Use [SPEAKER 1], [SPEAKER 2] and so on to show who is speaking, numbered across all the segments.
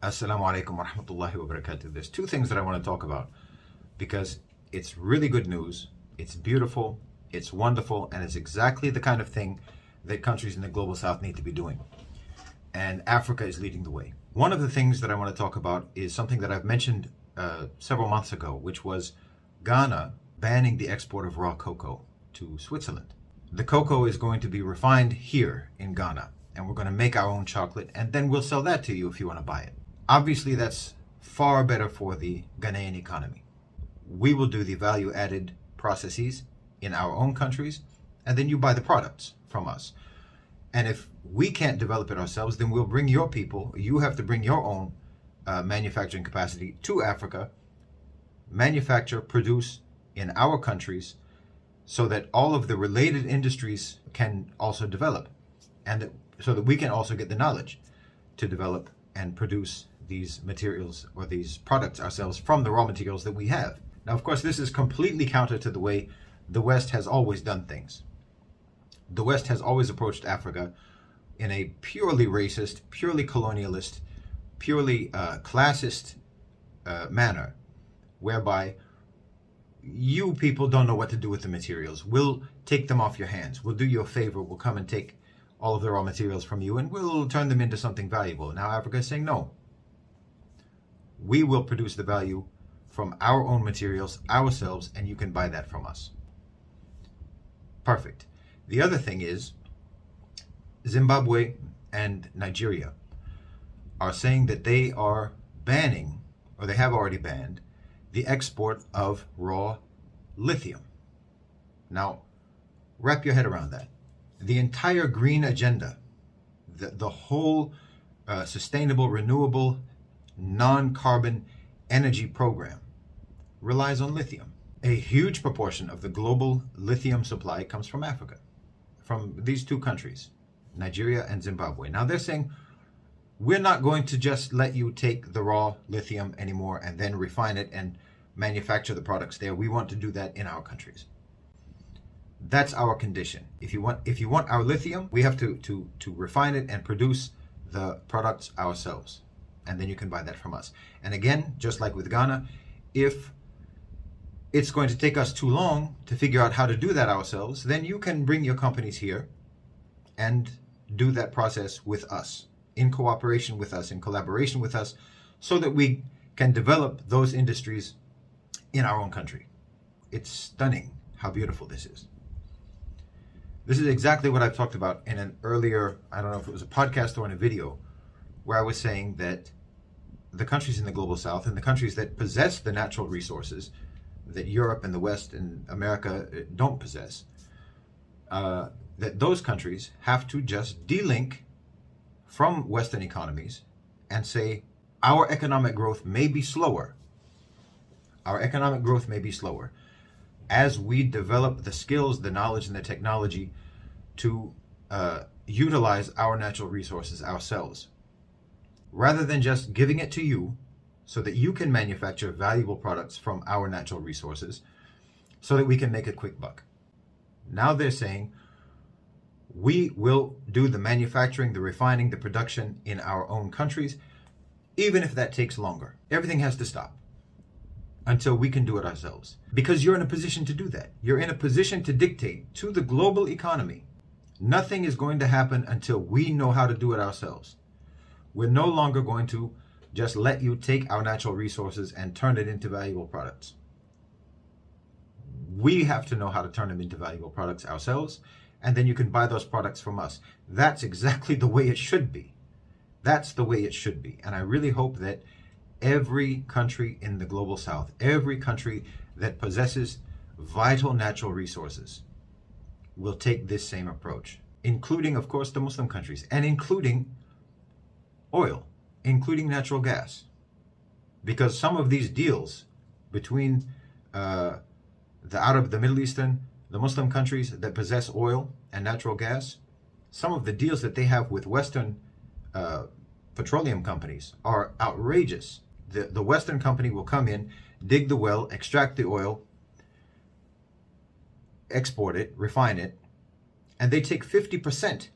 [SPEAKER 1] Assalamu alaikum wa rahmatullahi wa barakatuh. There's two things that I want to talk about because it's really good news, it's beautiful, it's wonderful, and it's exactly the kind of thing that countries in the global south need to be doing. And Africa is leading the way. One of the things that I want to talk about is something that I've mentioned several months ago, which was Ghana banning the export of raw cocoa to Switzerland. The cocoa is going to be refined here in Ghana, and we're going to make our own chocolate, and then we'll sell that to you if you want to buy it. Obviously, that's far better for the Ghanaian economy. We will do the value-added processes in our own countries, and then you buy the products from us. And if we can't develop it ourselves, then we'll bring your people. You have to bring your own manufacturing capacity to Africa, manufacture, produce in our countries, so that all of the related industries can also develop, and so that we can also get the knowledge to develop and produce these materials or these products ourselves from the raw materials that we have. Now, of course, this is completely counter to the way the West has always done things. The West has always approached Africa in a purely racist, purely colonialist, purely classist manner, whereby you people don't know what to do with the materials. We'll take them off your hands. We'll do you a favor. We'll come and take all of the raw materials from you and we'll turn them into something valuable. Now Africa is saying, no, we will produce the value from our own materials ourselves, and you can buy that from us. Perfect. The other thing is Zimbabwe and Nigeria are saying that they are banning, or they have already banned, the export of raw lithium. Now, wrap your head around that. The entire green agenda, the whole sustainable, renewable, non-carbon energy program relies on lithium. A huge proportion of the global lithium supply comes from Africa, from these two countries, Nigeria and Zimbabwe. Now they're saying, we're not going to just let you take the raw lithium anymore and then refine it and manufacture the products there. We want to do that in our countries. That's our condition. If you want our lithium, we have to refine it and produce the products ourselves. And then you can buy that from us. And again, just like with Ghana, if it's going to take us too long to figure out how to do that ourselves, then you can bring your companies here and do that process with us, in cooperation with us, in collaboration with us, so that we can develop those industries in our own country. It's stunning how beautiful this is. This is exactly what I've talked about in an earlier, I don't know if it was a podcast or in a video, where I was saying that the countries in the global south and the countries that possess the natural resources that Europe and the West and America don't possess, that those countries have to just de-link from Western economies and say, our economic growth may be slower. Our economic growth may be slower as we develop the skills, the knowledge, and the technology to utilize our natural resources ourselves, rather than just giving it to you so that you can manufacture valuable products from our natural resources so that we can make a quick buck. Now they're saying, we will do the manufacturing, the refining, the production in our own countries, even if that takes longer. Everything has to stop until we can do it ourselves. Because you're in a position to do that. You're in a position to dictate to the global economy. Nothing is going to happen until we know how to do it ourselves. We're no longer going to just let you take our natural resources and turn it into valuable products. We have to know how to turn them into valuable products ourselves, and then you can buy those products from us. That's exactly the way it should be. That's the way it should be. And I really hope that every country in the global south, every country that possesses vital natural resources, will take this same approach, including, of course, the Muslim countries, and including oil, including natural gas. Because some of these deals between the Arab, the Middle Eastern, the Muslim countries that possess oil and natural gas, some of the deals that they have with Western petroleum companies are outrageous. The Western company will come in, dig the well, extract the oil, export it, refine it, and they take 50%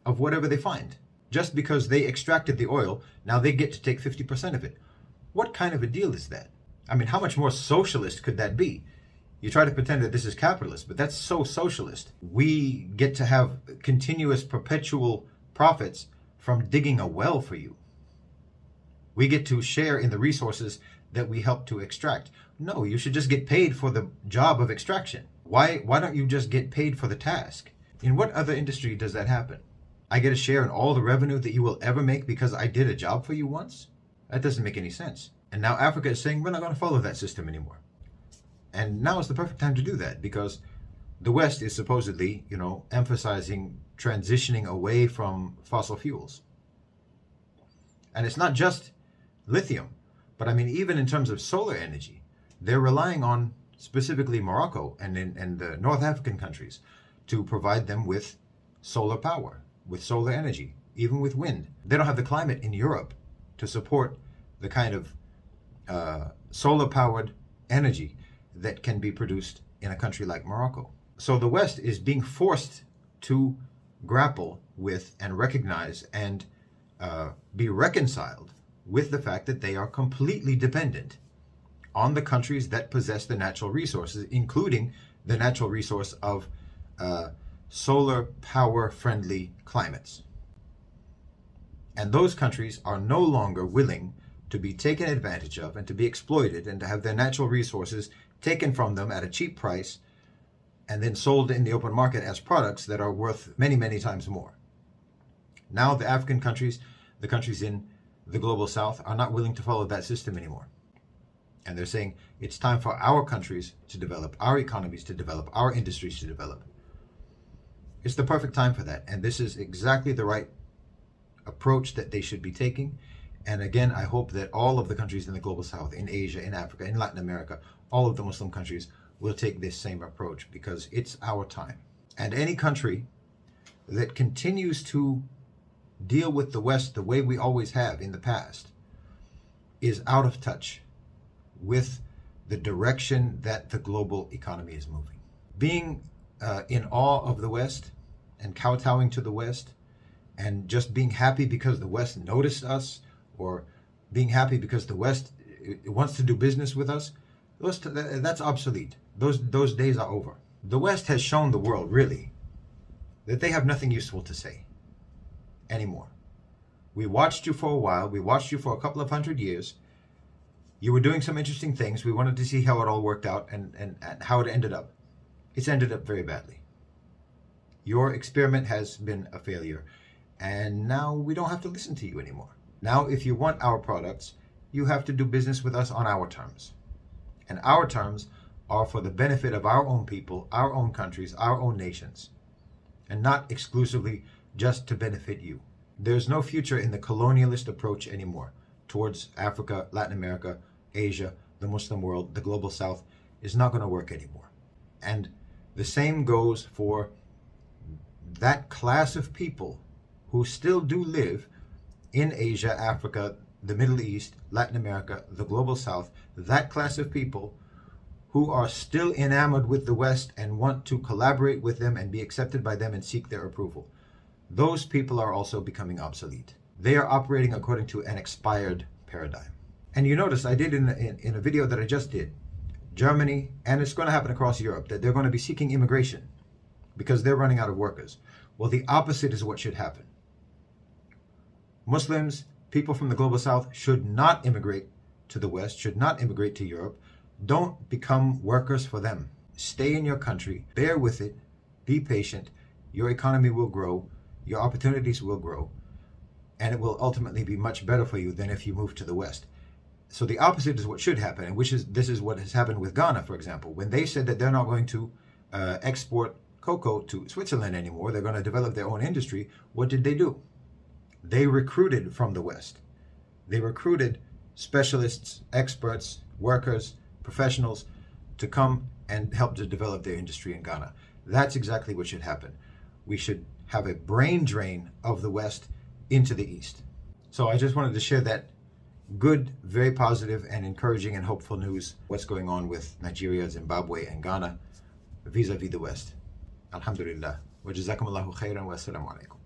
[SPEAKER 1] of whatever they find. just because they extracted the oil, now they get to take 50% of it. What kind of a deal is that? I mean, how much more socialist could that be? You try to pretend that this is capitalist, but that's so socialist. We get to have continuous, perpetual profits from digging a well for you. We get to share in the resources that we help to extract. No, you should just get paid for the job of extraction. Why don't you just get paid for the task? In what other industry does that happen? I get a share in all the revenue that you will ever make because I did a job for you once? That doesn't make any sense. And now Africa is saying, we're not going to follow that system anymore. And now is the perfect time to do that because the West is supposedly, emphasizing transitioning away from fossil fuels. And it's not just lithium, but I mean, even in terms of solar energy, they're relying on specifically Morocco and the North African countries to provide them with solar power, with solar energy, even with wind. They don't have the climate in Europe to support the kind of solar-powered energy that can be produced in a country like Morocco. So the West is being forced to grapple with and recognize and be reconciled with the fact that they are completely dependent on the countries that possess the natural resources, including the natural resource of solar power-friendly climates. And those countries are no longer willing to be taken advantage of and to be exploited and to have their natural resources taken from them at a cheap price and then sold in the open market as products that are worth many, many times more. Now the African countries, the countries in the global south, are not willing to follow that system anymore. And they're saying it's time for our countries to develop, our economies to develop, our industries to develop. It's the perfect time for that. And this is exactly the right approach that they should be taking. And again, I hope that all of the countries in the global south, in Asia, in Africa, in Latin America, all of the Muslim countries will take this same approach because it's our time. And any country that continues to deal with the West the way we always have in the past is out of touch with the direction that the global economy is moving. Being in awe of the West and kowtowing to the West and just being happy because the West noticed us, or being happy because the West wants to do business with us, that's obsolete. Those days are over. The West has shown the world, really, that they have nothing useful to say anymore. We watched you for a while. We watched you for a couple of 100 years. You were doing some interesting things. We wanted to see how it all worked out and how it ended up. It's ended up very badly. Your experiment has been a failure, and now we don't have to listen to you anymore. Now, if you want our products, you have to do business with us on our terms. And our terms are for the benefit of our own people, our own countries, our own nations, and not exclusively just to benefit you. There's no future in the colonialist approach anymore towards Africa, Latin America, Asia, the Muslim world. The global south is not going to work anymore. And the same goes for that class of people who still do live in Asia, Africa, the Middle East, Latin America, the global south, that class of people who are still enamored with the West and want to collaborate with them and be accepted by them and seek their approval. Those people are also becoming obsolete. They are operating according to an expired paradigm. And you notice I did in a video that I just did, Germany, and it's going to happen across Europe, that they're going to be seeking immigration because they're running out of workers. Well, the opposite is what should happen. Muslims, people from the global south, should not immigrate to the West, should not immigrate to Europe. Don't become workers for them. Stay in your country, bear with it, be patient. Your economy will grow, your opportunities will grow, and it will ultimately be much better for you than if you move to the West. So the opposite is what should happen, and this is what has happened with Ghana, for example. When they said that they're not going to export cocoa to Switzerland anymore, they're going to develop their own industry, what did they do? They recruited from the West. They recruited specialists, experts, workers, professionals to come and help to develop their industry in Ghana. That's exactly what should happen. We should have a brain drain of the West into the East. So I just wanted to share that good, very positive and encouraging and hopeful news, what's going on with Nigeria, Zimbabwe, and Ghana vis-a-vis the West. Alhamdulillah. Wa jazakumullahu khairan wa assalamu alaikum.